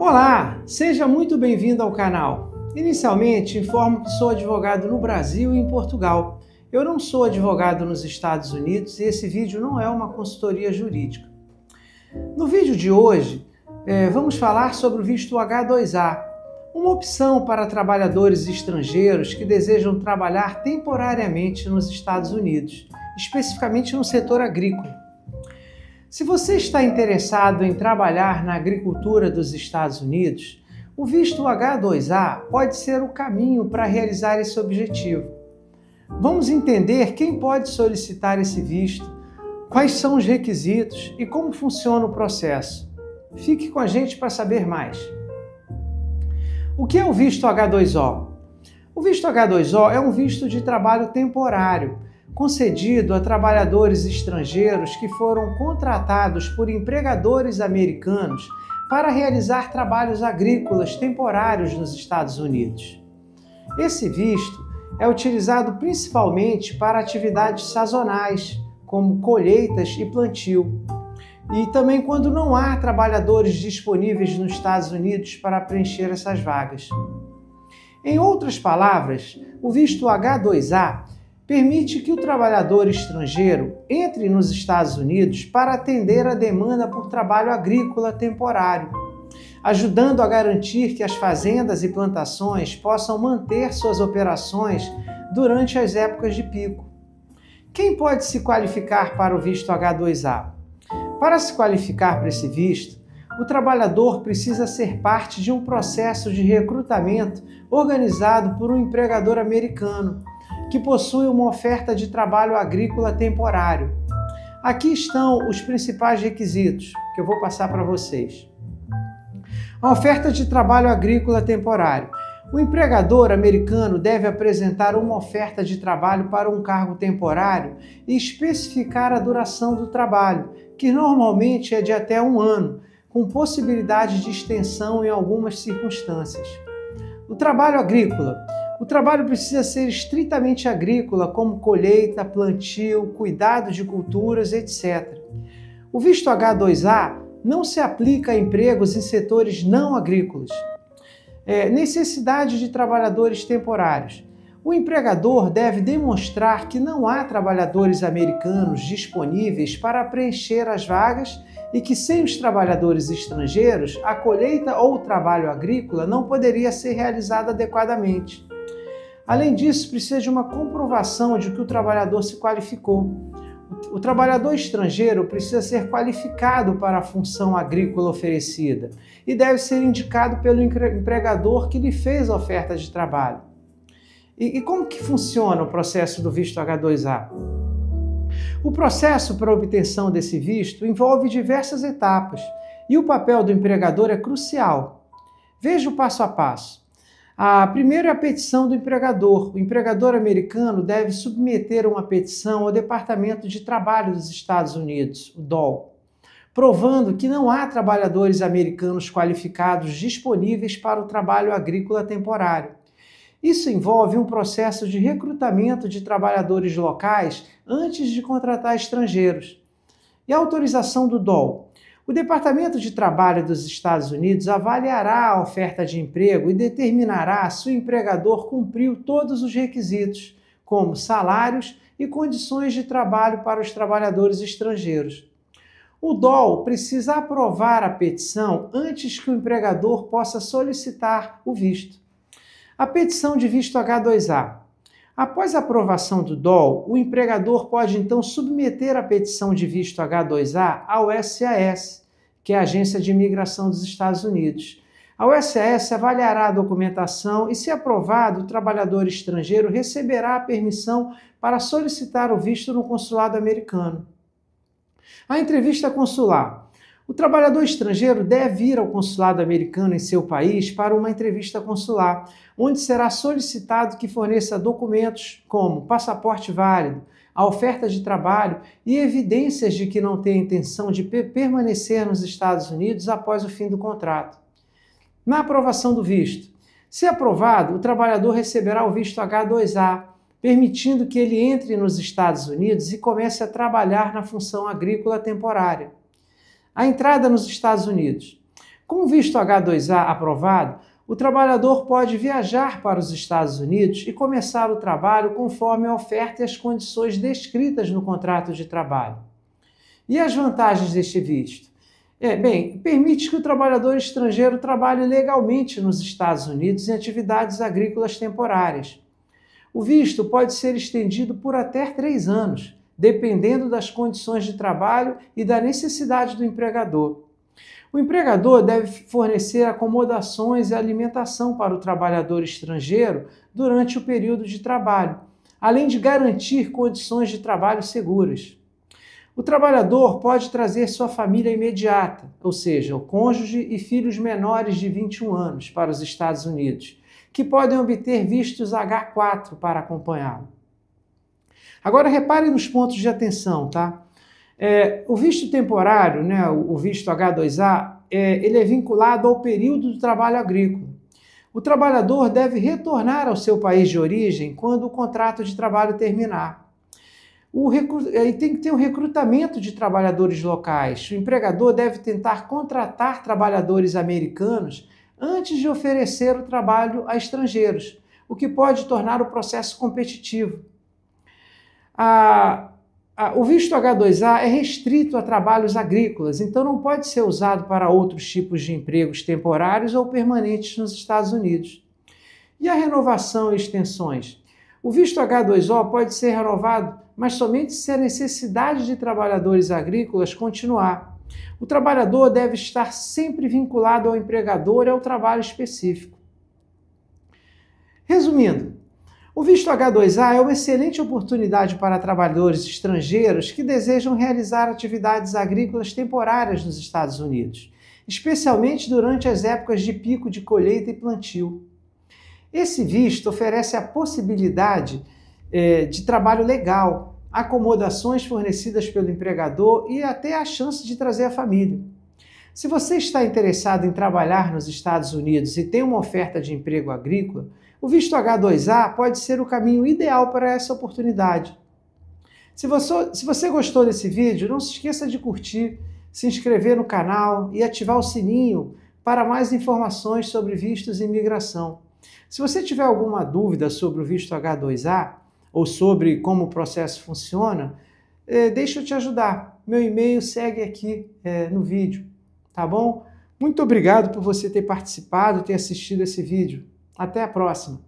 Olá, seja muito bem-vindo ao canal. Inicialmente, informo que sou advogado no Brasil e em Portugal. Eu não sou advogado nos Estados Unidos e esse vídeo não é uma consultoria jurídica. No vídeo de hoje, vamos falar sobre o visto H2A, uma opção para trabalhadores estrangeiros que desejam trabalhar temporariamente nos Estados Unidos, especificamente no setor agrícola. Se você está interessado em trabalhar na agricultura dos Estados Unidos, o visto H2A pode ser o caminho para realizar esse objetivo. Vamos entender quem pode solicitar esse visto, quais são os requisitos e como funciona o processo. Fique com a gente para saber mais. O que é o visto H2O? O visto H2O é um visto de trabalho temporário, concedido a trabalhadores estrangeiros que foram contratados por empregadores americanos para realizar trabalhos agrícolas temporários nos Estados Unidos. Esse visto é utilizado principalmente para atividades sazonais, como colheitas e plantio, e também quando não há trabalhadores disponíveis nos Estados Unidos para preencher essas vagas. Em outras palavras, o visto H2A permite que o trabalhador estrangeiro entre nos Estados Unidos para atender a demanda por trabalho agrícola temporário, ajudando a garantir que as fazendas e plantações possam manter suas operações durante as épocas de pico. Quem pode se qualificar para o visto H2A? Para se qualificar para esse visto, o trabalhador precisa ser parte de um processo de recrutamento organizado por um empregador americano, que possui uma oferta de trabalho agrícola temporário. Aqui estão os principais requisitos que eu vou passar para vocês. A oferta de trabalho agrícola temporário. O empregador americano deve apresentar uma oferta de trabalho para um cargo temporário e especificar a duração do trabalho, que normalmente é de até 1 ano, com possibilidade de extensão em algumas circunstâncias. O trabalho agrícola. O trabalho precisa ser estritamente agrícola, como colheita, plantio, cuidado de culturas, etc. O visto H2A não se aplica a empregos em setores não agrícolas. Necessidade de trabalhadores temporários. O empregador deve demonstrar que não há trabalhadores americanos disponíveis para preencher as vagas e que sem os trabalhadores estrangeiros, a colheita ou o trabalho agrícola não poderia ser realizada adequadamente. Além disso, precisa de uma comprovação de que o trabalhador se qualificou. O trabalhador estrangeiro precisa ser qualificado para a função agrícola oferecida e deve ser indicado pelo empregador que lhe fez a oferta de trabalho. E como que funciona o processo do visto H2A? O processo para a obtenção desse visto envolve diversas etapas e o papel do empregador é crucial. Veja o passo a passo. A primeira é a petição do empregador. O empregador americano deve submeter uma petição ao Departamento de Trabalho dos Estados Unidos, o DOL, provando que não há trabalhadores americanos qualificados disponíveis para o trabalho agrícola temporário. Isso envolve um processo de recrutamento de trabalhadores locais antes de contratar estrangeiros. E a autorização do DOL? O Departamento de Trabalho dos Estados Unidos avaliará a oferta de emprego e determinará se o empregador cumpriu todos os requisitos, como salários e condições de trabalho para os trabalhadores estrangeiros. O DOL precisa aprovar a petição antes que o empregador possa solicitar o visto. A petição de visto H2A. Após a aprovação do DOL, o empregador pode então submeter a petição de visto H2A ao SAS, que é a Agência de Imigração dos Estados Unidos. A SAS avaliará a documentação e, se aprovado, o trabalhador estrangeiro receberá a permissão para solicitar o visto no consulado americano. A entrevista consular. O trabalhador estrangeiro deve ir ao consulado americano em seu país para uma entrevista consular, onde será solicitado que forneça documentos como passaporte válido, a oferta de trabalho e evidências de que não tem intenção de permanecer nos Estados Unidos após o fim do contrato. Na aprovação do visto. Se aprovado, o trabalhador receberá o visto H2A, permitindo que ele entre nos Estados Unidos e comece a trabalhar na função agrícola temporária. A entrada nos Estados Unidos. Com o visto H-2A aprovado, o trabalhador pode viajar para os Estados Unidos e começar o trabalho conforme a oferta e as condições descritas no contrato de trabalho. E as vantagens deste visto? Permite que o trabalhador estrangeiro trabalhe legalmente nos Estados Unidos em atividades agrícolas temporárias. O visto pode ser estendido por até 3 anos, dependendo das condições de trabalho e da necessidade do empregador. O empregador deve fornecer acomodações e alimentação para o trabalhador estrangeiro durante o período de trabalho, além de garantir condições de trabalho seguras. O trabalhador pode trazer sua família imediata, ou seja, o cônjuge e filhos menores de 21 anos, para os Estados Unidos, que podem obter vistos H-4 para acompanhá-lo. Agora repare nos pontos de atenção, tá? O visto temporário, o visto H-2A, ele é vinculado ao período do trabalho agrícola. O trabalhador deve retornar ao seu país de origem quando o contrato de trabalho terminar. E tem que ter um recrutamento de trabalhadores locais. O empregador deve tentar contratar trabalhadores americanos antes de oferecer o trabalho a estrangeiros, o que pode tornar o processo competitivo. O visto H-2A é restrito a trabalhos agrícolas, então não pode ser usado para outros tipos de empregos temporários ou permanentes nos Estados Unidos. E a renovação e extensões? O visto H-2O pode ser renovado, mas somente se a necessidade de trabalhadores agrícolas continuar. O trabalhador deve estar sempre vinculado ao empregador e ao trabalho específico. Resumindo, o visto H-2A é uma excelente oportunidade para trabalhadores estrangeiros que desejam realizar atividades agrícolas temporárias nos Estados Unidos, especialmente durante as épocas de pico de colheita e plantio. Esse visto oferece a possibilidade de trabalho legal, acomodações fornecidas pelo empregador e até a chance de trazer a família. Se você está interessado em trabalhar nos Estados Unidos e tem uma oferta de emprego agrícola, o visto H-2A pode ser o caminho ideal para essa oportunidade. Se você gostou desse vídeo, não se esqueça de curtir, se inscrever no canal e ativar o sininho para mais informações sobre vistos e imigração. Se você tiver alguma dúvida sobre o visto H-2A ou sobre como o processo funciona, deixa eu te ajudar. Meu e-mail segue aqui no vídeo, tá bom? Muito obrigado por você ter participado e ter assistido esse vídeo. Até a próxima!